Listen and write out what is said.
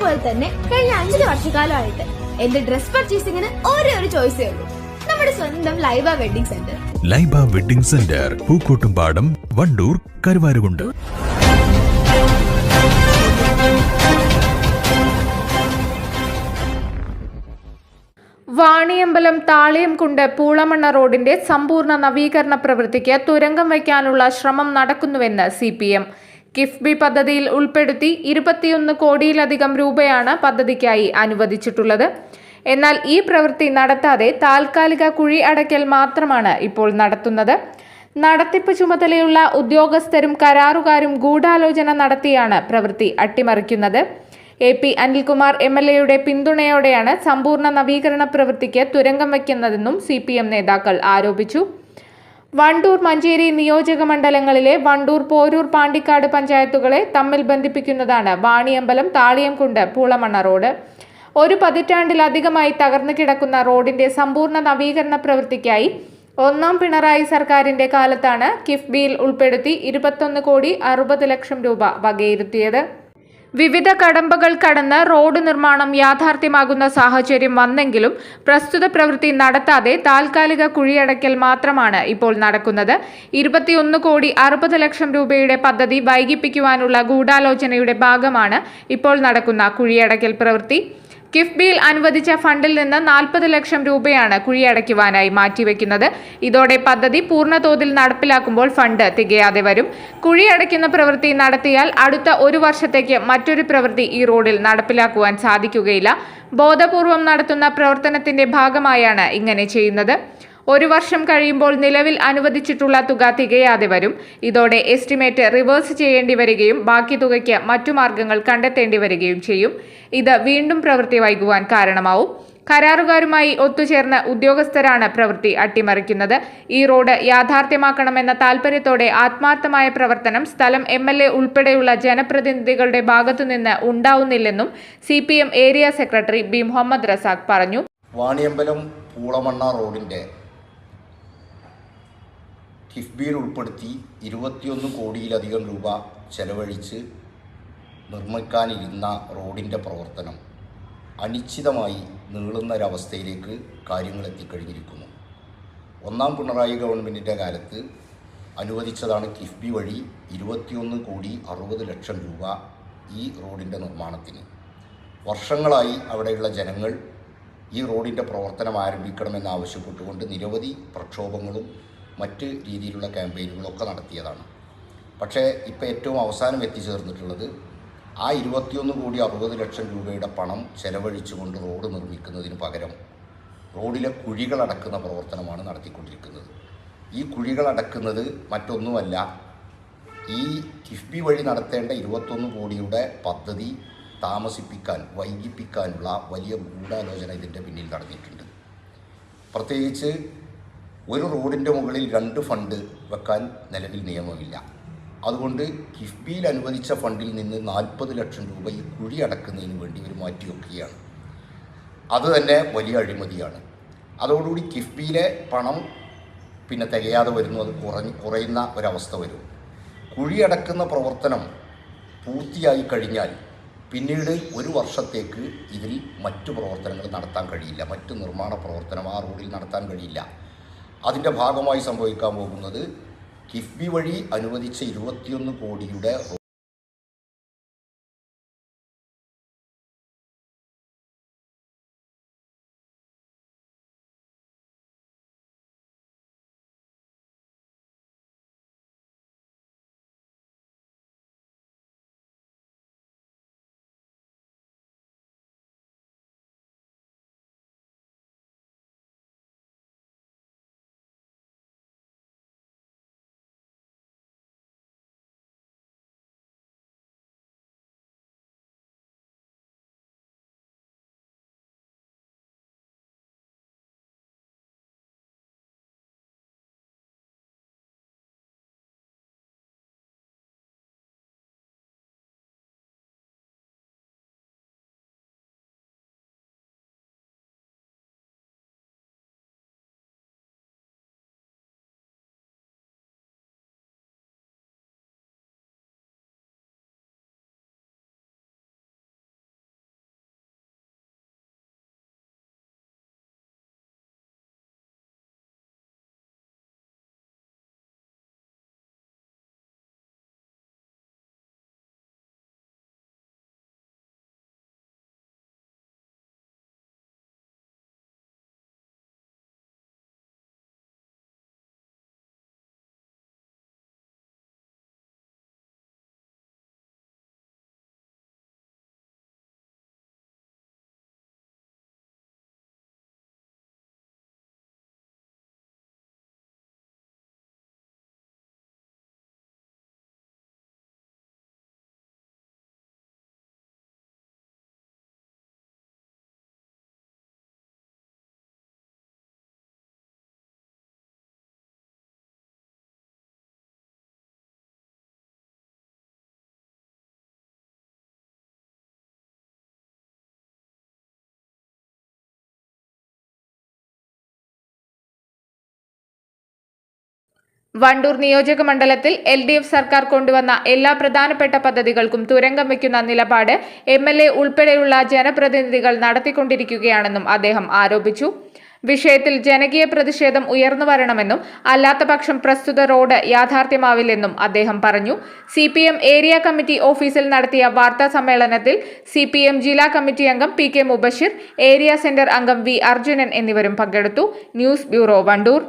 പോലെ തന്നെ കഴിഞ്ഞ 5 വർഷക്കാലമായിട്ട് എന്റെ ഡ്രസ് പർച്ചേസിംഗിന് ഒരേ ഒരു ചോയ്സേ ഉള്ളൂ, നമ്മുടെ സ്വന്തം Laiba wedding centre. Laiba wedding centre, Pookkottumpadam, Wandoor, Karuvarakundu. Vaniyambalam Thaliyamkundu Poolamanna റോഡിന്റെ സമ്പൂർണ്ണ നവീകരണ പ്രവൃത്തിക്ക് തുരങ്കം വയ്ക്കാനുള്ള ശ്രമം നടക്കുന്നുവെന്ന് CPM. കിഫ്ബി പദ്ധതിയിൽ ഉൾപ്പെടുത്തി 21 കോടിയിലധികം രൂപയാണ് പദ്ധതിക്കായി അനുവദിച്ചിട്ടുള്ളത്. എന്നാൽ ഈ പ്രവൃത്തി നടത്താതെ താൽക്കാലിക കുഴി അടയ്ക്കൽ മാത്രമാണ് ഇപ്പോൾ നടത്തുന്നത്. നടത്തിപ്പ് ചുമതലയുള്ള ഉദ്യോഗസ്ഥരും കരാറുകാരും ഗൂഢാലോചന നടത്തിയാണ് പ്രവൃത്തി അട്ടിമറിക്കുന്നത്. AP അനിൽകുമാർ MLAയുടെ പിന്തുണയോടെയാണ് സമ്പൂർണ്ണ നവീകരണ പ്രവൃത്തിക്ക് തുരങ്കം വയ്ക്കുന്നതെന്നും CPM നേതാക്കൾ ആരോപിച്ചു. വണ്ടൂർ മഞ്ചേരി നിയോജക മണ്ഡലങ്ങളിലെ വണ്ടൂർ, പോരൂർ, പാണ്ടിക്കാട് പഞ്ചായത്തുകളെ തമ്മിൽ ബന്ധിപ്പിക്കുന്നതാണ് വാണിയമ്പലം താളിയംകുണ്ട് പൂളമണ്ണ റോഡ്. ഒരു പതിറ്റാണ്ടിലധികമായി തകർന്നു കിടക്കുന്ന റോഡിന്റെ സമ്പൂർണ്ണ നവീകരണ പ്രവൃത്തിക്കായി 1ാം പിണറായി സർക്കാരിന്റെ കാലത്താണ് കിഫ്ബിയിൽ ഉൾപ്പെടുത്തി 21 കോടി 60 ലക്ഷം രൂപ വകയിരുത്തിയത്. വിവിധ കടമ്പകൾ കടന്ന് റോഡ് നിർമ്മാണം യാഥാർത്ഥ്യമാകുന്ന സാഹചര്യം വന്നെങ്കിലും പ്രസ്തുത പ്രവൃത്തി നടത്താതെ താൽക്കാലിക കുഴിയടയ്ക്കൽ മാത്രമാണ് ഇപ്പോൾ നടക്കുന്നത്. 21 കോടി 60 ലക്ഷം രൂപയുടെ പദ്ധതി വൈകിപ്പിക്കുവാനുള്ള ഗൂഢാലോചനയുടെ ഭാഗമാണ് ഇപ്പോൾ നടക്കുന്ന കുഴിയടയ്ക്കൽ പ്രവൃത്തി. കിഫ്ബിയിൽ അനുവദിച്ച ഫണ്ടിൽ നിന്ന് 40 ലക്ഷം രൂപയാണ് കുഴിയടയ്ക്കുവാനായി മാറ്റിവെക്കുന്നത്. ഇതോടെ പദ്ധതി പൂർണ്ണതോതിൽ നടപ്പിലാക്കുമ്പോൾ ഫണ്ട് തികയാതെ വരും. കുഴിയടയ്ക്കുന്ന പ്രവൃത്തി നടത്തിയാൽ അടുത്ത 1 വർഷത്തേക്ക് മറ്റൊരു പ്രവൃത്തി ഈ റോഡിൽ നടപ്പിലാക്കുവാൻ സാധിക്കുകയില്ല. ബോധപൂർവം നടത്തുന്ന പ്രവർത്തനത്തിന്റെ ഭാഗമായാണ് ഇങ്ങനെ ചെയ്യുന്നത്. 1 വർഷം കഴിയുമ്പോൾ നിലവിൽ അനുവദിച്ചിട്ടുള്ള തുക തികയാതെ വരും. ഇതോടെ എസ്റ്റിമേറ്റ് റിവേഴ്സ് ചെയ്യേണ്ടി വരികയും ബാക്കി തുകയ്ക്ക് മറ്റു മാർഗങ്ങൾ കണ്ടെത്തേണ്ടി വരികയും ചെയ്യും. ഇത് വീണ്ടും പ്രവൃത്തി വൈകുവാൻ കാരണമാവും. കരാറുകാരുമായി ഒത്തുചേർന്ന് ഉദ്യോഗസ്ഥരാണ് പ്രവൃത്തി അട്ടിമറിക്കുന്നത്. ഈ റോഡ് യാഥാർത്ഥ്യമാക്കണമെന്ന താൽപര്യത്തോടെ ആത്മാർത്ഥമായ പ്രവർത്തനം സ്ഥലം MLA ഉൾപ്പെടെയുള്ള ജനപ്രതിനിധികളുടെ ഭാഗത്തുനിന്ന് ഉണ്ടാവുന്നില്ലെന്നും CPM area secretary B. Muhammad Razak പറഞ്ഞു. വാണിയമ്പലം പൂളമണ്ണ റോഡിൻ്റെ കിഫ്ബിയിൽ ഉൾപ്പെടുത്തി 21 കോടിയിലധികം രൂപ ചെലവഴിച്ച് നിർമ്മിക്കാനിരുന്ന റോഡിൻ്റെ പ്രവർത്തനം അനിശ്ചിതമായി നീളുന്നൊരവസ്ഥയിലേക്ക് കാര്യങ്ങൾ എത്തിക്കഴിഞ്ഞിരിക്കുന്നു. 1ാം പിണറായി ഗവൺമെൻറ്റിൻ്റെ കാലത്ത് അനുവദിച്ചതാണ് കിഫ്ബി വഴി 21 കോടി 60 ലക്ഷം രൂപ ഈ റോഡിൻ്റെ നിർമ്മാണത്തിന്. വർഷങ്ങളായി അവിടെയുള്ള ജനങ്ങൾ ഈ റോഡിൻ്റെ പ്രവർത്തനം ആരംഭിക്കണമെന്ന് ആവശ്യപ്പെട്ടുകൊണ്ട് നിരവധി പ്രക്ഷോഭങ്ങളും മറ്റ് രീതിയിലുള്ള ക്യാമ്പയിനുകളൊക്കെ നടത്തിയതാണ്. പക്ഷേ ഇപ്പോൾ ഏറ്റവും അവസാനം എത്തിച്ചേർന്നിട്ടുള്ളത് ആ 21 കോടി 60 ലക്ഷം രൂപയുടെ പണം ചെലവഴിച്ചുകൊണ്ട് റോഡ് നിർമ്മിക്കുന്നതിന് പകരം റോഡിലെ കുഴികളടക്കുന്ന പ്രവർത്തനമാണ് നടത്തിക്കൊണ്ടിരിക്കുന്നത്. ഈ കുഴികളടക്കുന്നത് മറ്റൊന്നുമല്ല, ഈ കിഫ്ബി വഴി നടത്തേണ്ട 21 കോടിയുടെ പദ്ധതി താമസിപ്പിക്കാൻ, വൈകിപ്പിക്കാനുള്ള വലിയ ഗൂഢാലോചന ഇതിൻ്റെ പിന്നിൽ നടന്നിട്ടുണ്ട്. പ്രത്യേകിച്ച് ഒരു റോഡിൻ്റെ മുകളിൽ 2 ഫണ്ട് വെക്കാൻ നിലവിൽ നിയമമില്ല. അതുകൊണ്ട് കിഫ്ബിയിൽ അനുവദിച്ച ഫണ്ടിൽ നിന്ന് 40 ലക്ഷം രൂപ ഈ കുഴി അടക്കുന്നതിന് വേണ്ടി ഇവർ മാറ്റിവെക്കുകയാണ്. അതുതന്നെ വലിയ അഴിമതിയാണ്. അതോടുകൂടി കിഫ്ബിയിലെ പണം തികയാതെ വരുന്നു, അത് കുറയുന്ന ഒരവസ്ഥ വരും. കുഴിയടക്കുന്ന പ്രവർത്തനം പൂർത്തിയായി കഴിഞ്ഞാൽ പിന്നീട് 1 വർഷത്തേക്ക് ഇതിൽ മറ്റു പ്രവർത്തനങ്ങൾ നടത്താൻ കഴിയില്ല, മറ്റു നിർമ്മാണ പ്രവർത്തനം ആ റോഡിൽ നടത്താൻ കഴിയില്ല. അതിൻ്റെ ഭാഗമായി സംഭവിക്കാൻ പോകുന്നത് കിഫ്ബി വഴി അനുവദിച്ച 21 കോടിയുടെ വണ്ടൂർ നിയോജക മണ്ഡലത്തിൽ LDF സർക്കാർ കൊണ്ടുവന്ന എല്ലാ പ്രധാനപ്പെട്ട പദ്ധതികൾക്കും തുരങ്കം വയ്ക്കുന്ന നിലപാട് MLA ഉൾപ്പെടെയുള്ള ജനപ്രതിനിധികൾ നടത്തിക്കൊണ്ടിരിക്കുകയാണെന്നും അദ്ദേഹം ആരോപിച്ചു. വിഷയത്തിൽ ജനകീയ പ്രതിഷേധം ഉയർന്നു വരണമെന്നും അല്ലാത്തപക്ഷം പ്രസ്തുത റോഡ് യാഥാർത്ഥ്യമാവില്ലെന്നും അദ്ദേഹം പറഞ്ഞു. CPM ഏരിയ കമ്മിറ്റി ഓഫീസിൽ നടത്തിയ വാർത്താ സമ്മേളനത്തിൽ CPM ജില്ലാ കമ്മിറ്റി അംഗം PK മുബഷിർ, ഏരിയ സെന്റർ അംഗം V അർജുനൻ എന്നിവരും പങ്കെടുത്തു. News bureau, Wandoor.